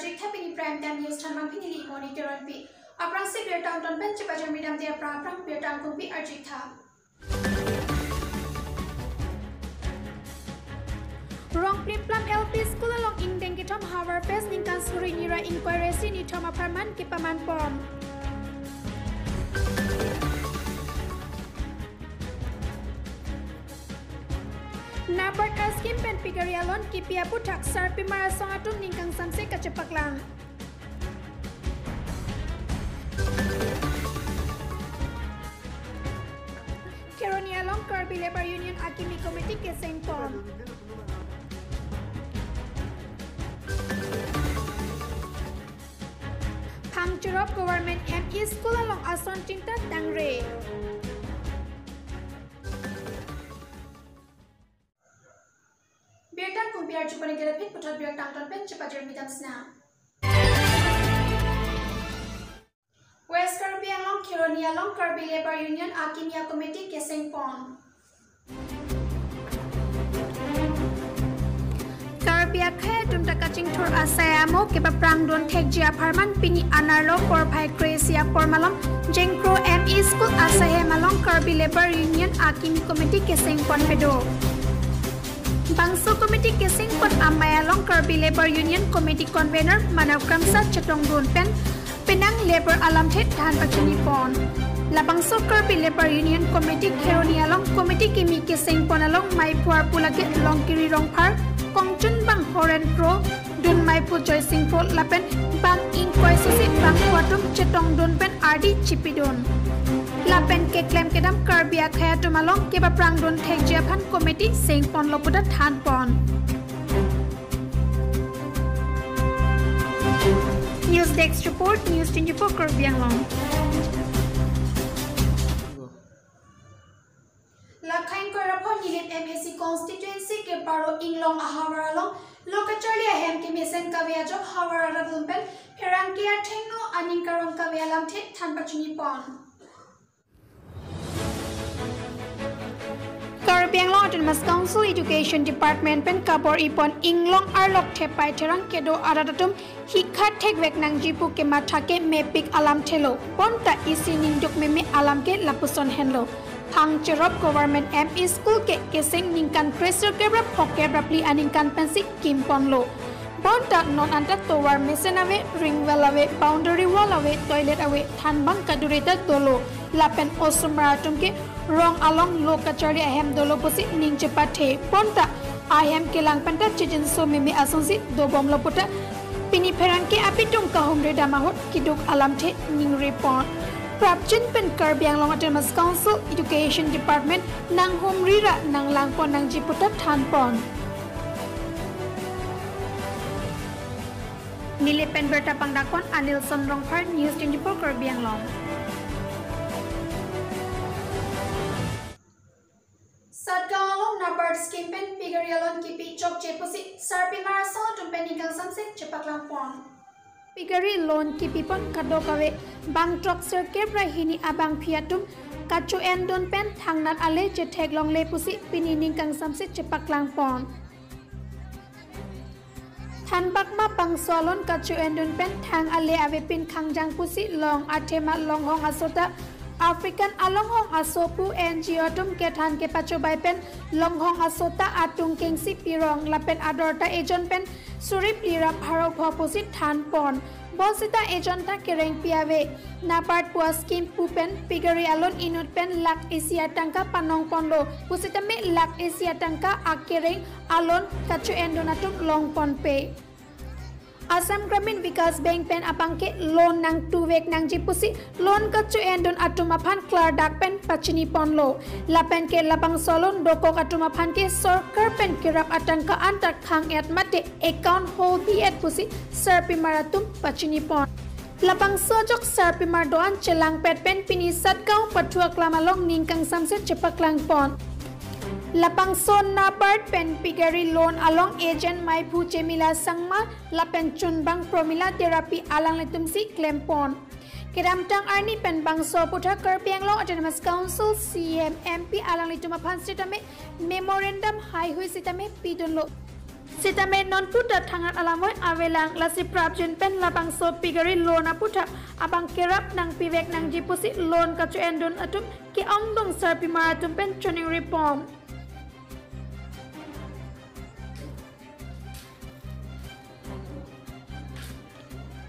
Arjik Happy Prime Time News Tanman Pinili Monitor on P. Aprang Secret Town on Bench Bajan Midam de Aprang Pirtan Kumpi Arjik Tha. Rong Plum LP School along Indeng Kitom Harvard Fest Ninkan Suri Nira Inquiry Sini Tom Apartment Kipaman Pom. Nabat Askim Pen Pigarialon Kipia Putak Sarpi Marasongatun Ningkang Samse Kachapaklang. Keronialong Kirby Labor Union Akimi Committee Keseng Pom. Pangchurop Government ME School along Ason Tinta Tangre. Birtan kumpiar jupani gelapit putar biar tangton pen cepat jermitam sna. West Kirby along Kironi along Kirby Labor Union Akimia Committee Keseng Pon. Kirby akhe tumta kaching thor asayamo keba prang don thekji apartment pini anarlo por phai Gracia Pormalom Jengpro ME School asahe malong Kirby Labor Union Akimi Committee Keseng Pon pedo. Bangso Committee Kesing Pon Amayalong Kirby Labor Union Committee Convener Manaw Kamsa Chatong Dun Pen Penang Labor Alam Thet Than Pachini Pon La Bangso Kirby Labor Union Committee Keroni Along Committee Kimi Kesing Pon Along Mai Puar Pulagit Long Kiri Rong Par Kongchun Bang Horen Pro Dun Mai Pu Joy Sing Pro Lapen Bang Inquai Susi Bang Watum Chatong Dun Pen RD Chipidun Lapen ke claim kedam Kirby akhaya tumalong ke prang don thek japan committee sing pon lopuda than pon. News Desk report News 24 Kirby Anglong. Lakhain korapon nilip MSC constituency ke paro inglong ahawaralong lokachali ahem ke mesen kavya job hawara dumpen perangkia thengno aninkarong kavya lam thet than pachini pon. Kirby Anglong Autonomous Council Education Department Pen Kabor Ipon Inglong Arlok Tepai Terang Kedo Aradatum Hikha Tekvek Nang Jipu Ke Mathake Mepik Alam Thelo Ponta Isi Ningduk Meme Alam Ke Lapuson Henlo Phang Cherop Government ME School Ke Keseng Ningkan Pressure Kebra Pokebra Pli Aningkan Pensik Kimpon Lo Ponta Non Anta Towar Mesen Awe Ring Well Awe Boundary Wall Awe Toilet Awe Thanbang Kadureta Dolo Lapen Osumaratum Ke Rong along lokachari ahem dolo posi ning cepathe ponta ahem kelang panta chijin so meme asonsi do bom loputa pini pherangke apitung kahum re damahot kiduk alam the ning report Prapchin pen Kirby Anglong Autonomous Council Education Department nang humrira nang langpon nang jiputa thanpon Nilipen berta pangdakon Anilson Rongphar News 24 Kirby Anglong. Sadgalong Nabat Scheme Pen Pigarialon Kipi Chok Cheposi Sarpi Marasol Tumpenikal Sunset Chepaklang Pon Pigari Lon Kipi Pon Kadokawe Bang Trok Sirke Brahini Abang Piatum Kacho Endon Pen Tangnat Ale Jetek Long Lepusi Pininikang Sunset Chepaklang Pon Tanbakma Bang Swalon Kacho Endon Pen Tang Ale Ave Pin Kangjang Pusi Long Atema Long Hong Asota African Alonghong Asopu NGO tum kethan ke pachobai pen Longhong Asota atung kengsi pirong lapen adorta ejon pen surip lira bharok bhoposit than pon bosita ejonta kereng piave napat pua scheme pupen pigari alon inut pen lak Asia tangka panong ponlo pusita me lak Asia tangka akereng alon kachu endonatum long pon pe Assam Gramin Vikas Bank Pen Apangke loan nang tuwek nang jipusi loan kacu endon atumapan klardak pen pachini ponlo lapen ke labang solon doko atumapan ke sorkar pen kirap atangka antar khang et mate account hold bi et pusi sarpi maratum pachini pon labang sojok sarpi mardoan chelang pet pen pini satgau patua klamalong ningkang samset chepaklang pon Lapang son Nabat pen pigari loan along agent Maipu Cemila Sangma lapen chunbang promila therapy alang letumsi klempon. Kiramtang arni pen bangso putra Kirby Anglong Autonomous Council CM MP alang letumapan sitame memorandum hai hui sitame pidunlo Sitame non puta thangat alamoy avelang lasi prabjin pen labang so pigari loan aputa abang kerap nang pivek nang jipusi loan kacu endon atum ki ongdong serpi maratum pen training reform.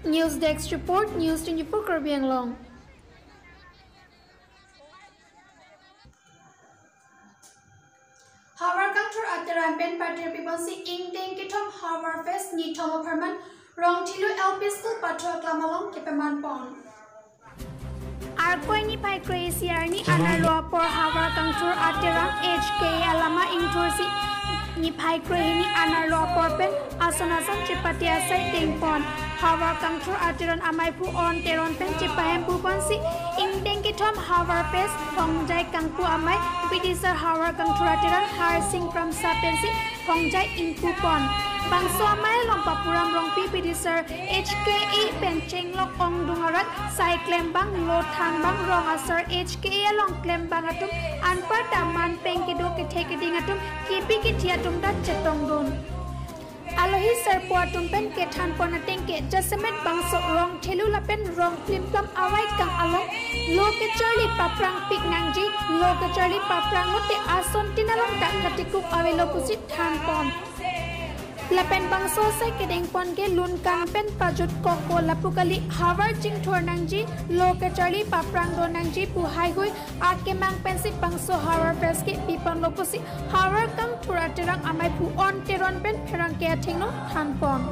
News Desk report News 24 Kerbiang Long. Harvard Country Ataran Ben Patir People Si Ing Deng Kitom Harvard Fest Ni Tomo Perman Rong Tilu LP School Patro Klamalong Kipeman Pon. Arkoi ni pai Crazy ni Anarwa por Harvard Country Ataran HK Alama Intursi ni pai Crazy ni Anarwa por Pen Asonasan Chipati Asai Deng Pon. Harvard Country Ataran Amai Pu On Teron Pen Chipahem Pu Pon Si Ing Deng Kitom Harvard Fest Hongjai Kangpu Amai Bidisar Harvard Country Ataran Har Sing Pram Sapensi Hongjai Ingpu Pon. Bangso amai long papuram rong pi bidisar HKE Pencheng Lok Ong Dungaran Sai Klembang Lo Thang Bang Rong Asar HKE Long Klembang Atum Anpar Taman Pengkido Kithekeding Atum Kipi Kithiatum Dat Chetong Dun. Alohi serpua tumpen ke than pona tengke jasemet bangso rong thelu lapen rong plim plum awai kang along lo ke charli paprang pik nangji lo ke charli paprang mote ason tinalong tak khatikuk awelo pusit than pon lapen bangso sai kedeng pon ke lun kan pen pajut koko lapukali Harvard jing thor nangji lo ke charli paprang do nangji pu hai hui ake mang pensi bangso Harvard Fest ke pipon lo pusi Harvard kang thura terang amai pu on teron pen pherang ke thingno than pon.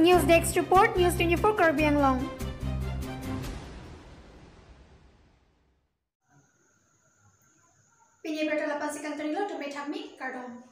News Desk report News 24 Kerbiang Long. Pinye bertala pasikan terilo to betami kardom.